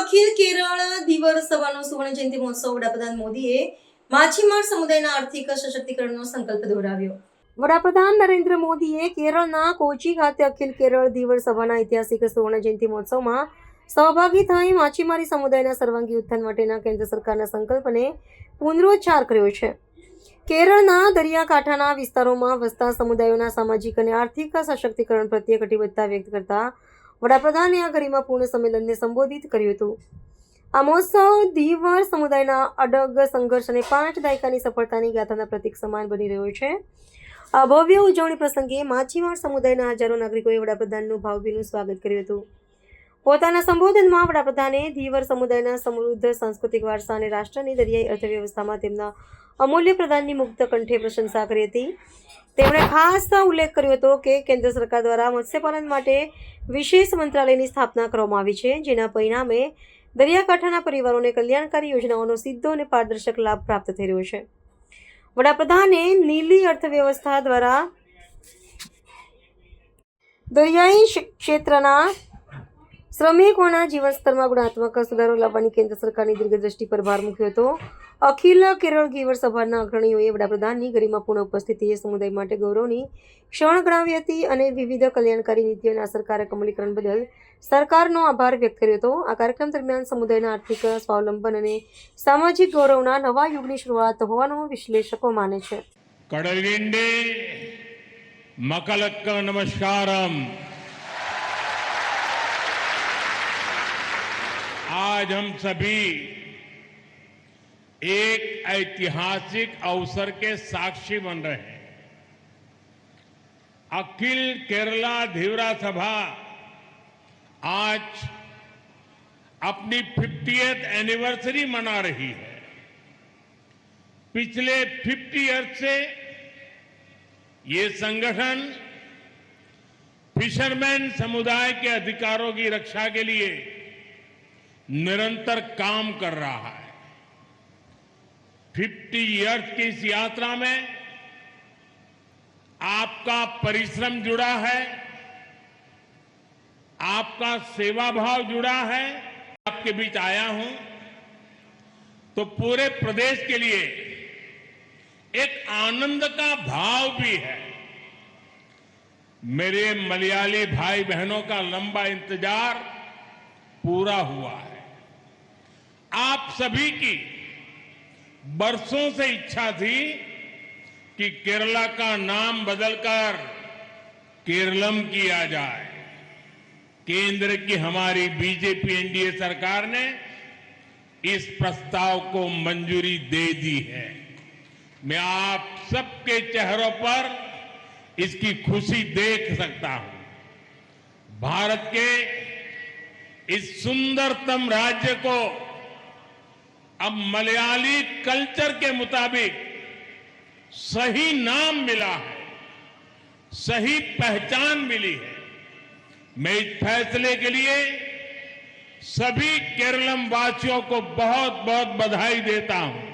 અખિલ કેરળ ધીવર સભાનો સુવર્ણ જયંતિ મહોત્સવ વડાપ્રધાન મોદીએ માછીમાર સમુદાયના આર્થિક સશક્તિકરણનો સંકલ્પ દોહરાવ્યો। વડાપ્રધાન નરેન્દ્ર મોદીએ કેરળના કોચી ખાતે અખિલ કેરળ ધીવર સભાના ઐતિહાસિક સુવર્ણ જયંતિ મહોત્સવમાં સહભાગી થઈ માછીમારી સમુદાયના સર્વાંગી ઉત્થાન માટેના કેન્દ્ર સરકારના સંકલ્પને પુનરોચ્ચાર કર્યો છે। કેરળના દરિયાકાંઠાના વિસ્તારોમાં વસતા સમુદાયોના સામાજિક અને આર્થિક સશક્તિકરણ પ્રત્યે કટિબદ્ધતા વ્યક્ત કરતા વડાપ્રધાને આ ગરિમાપૂર્ણ સંમેલનને સંબોધિત કર્યું હતું। આ મહોત્સવ ધીવર સમુદાયના અડગ સંઘર્ષ અને 5 દાયકાની સફળતાની ગાથાના પ્રતીક સમાન બની રહ્યો છે। આ ભવ્ય ઉજવણી પ્રસંગે માછીમાર સમુદાયના હજારો નાગરિકોએ વડાપ્રધાનનું ભાવભીનું સ્વાગત કર્યું હતું। પોતાના સંબોધનમાં વડાપ્રધાને ધીવર સમુદાયના સમૃદ્ધ સાંસ્કૃતિક વારસા અને રાષ્ટ્રની દરિયાઈ અર્થવ્યવસ્થામાં તેમના અમૂલ્ય પ્રદાનની મુક્ત કંઠે પ્રશંસા કરી હતી। તેમણે ખાસ ઉલ્લેખ કર્યો હતો કે કેન્દ્ર સરકાર દ્વારા મત્સ્યપાલન માટે વિશેષ મંત્રાલયની સ્થાપના કરવામાં આવી છે, જેના પરિણામે દરિયાકાંઠાના પરિવારોને કલ્યાણકારી યોજનાઓનો સીધો અને પારદર્શક લાભ પ્રાપ્ત થઈ રહ્યો છે। વડાપ્રધાને નીલી અર્થવ્યવસ્થા દ્વારા દરિયાઈ ક્ષેત્રના શ્રમિકોના જીવન સ્તરમાં ગુણાત્મક સુધારો લાવવાની કેન્દ્ર સરકારની દીર્ઘદ્રષ્ટિ પર ભાર મૂક્યો હતો। અખિલ કેરળ ધીવર સભાના અગ્રણીઓએ વડાપ્રધાનની ગરિમાપૂર્ણ ઉપસ્થિતિએ સમુદાય માટે ગૌરવની ક્ષણ ગણાવી હતી અને વિવિધ કલ્યાણકારી નીતિઓના અસરકારક અમલીકરણ બદલ સરકારનો આભાર વ્યક્ત કર્યો હતો। આ કાર્યક્રમ દરમિયાન સમુદાયના આર્થિક સ્વાવલંબન અને સામાજિક ગૌરવના નવા યુગની શરૂઆત હોવાનું વિશ્લેષકો માને છે। કડલિંડે મકલક્ક નમસ્કારમ। आज हम सभी एक ऐतिहासिक अवसर के साक्षी बन रहे हैं। अखिल केरला धीवरा सभा आज अपनी 50th एनिवर्सरी मना रही है। पिछले 50 ईयर्स से ये संगठन फिशरमैन समुदाय के अधिकारों की रक्षा के लिए निरंतर काम कर रहा है। 50 ईयर्स की इस यात्रा में आपका परिश्रम जुड़ा है, आपका सेवा भाव जुड़ा है। आपके बीच आया हूं तो पूरे प्रदेश के लिए एक आनंद का भाव भी है। मेरे मलयाली भाई बहनों का लंबा इंतजार पूरा हुआ है। आप सभी की बरसों से इच्छा थी कि केरला का नाम बदलकर केरलम किया जाए। केंद्र की हमारी बीजेपी एनडीए सरकार ने इस प्रस्ताव को मंजूरी दे दी है। मैं आप सबके चेहरों पर इसकी खुशी देख सकता हूं। भारत के इस सुंदरतम राज्य को अब मलयाली कल्चर के मुताबिक सही नाम मिला है, सही पहचान मिली है। मैं इस फैसले के लिए सभी केरलम वासियों को बहुत बहुत बधाई देता हूं।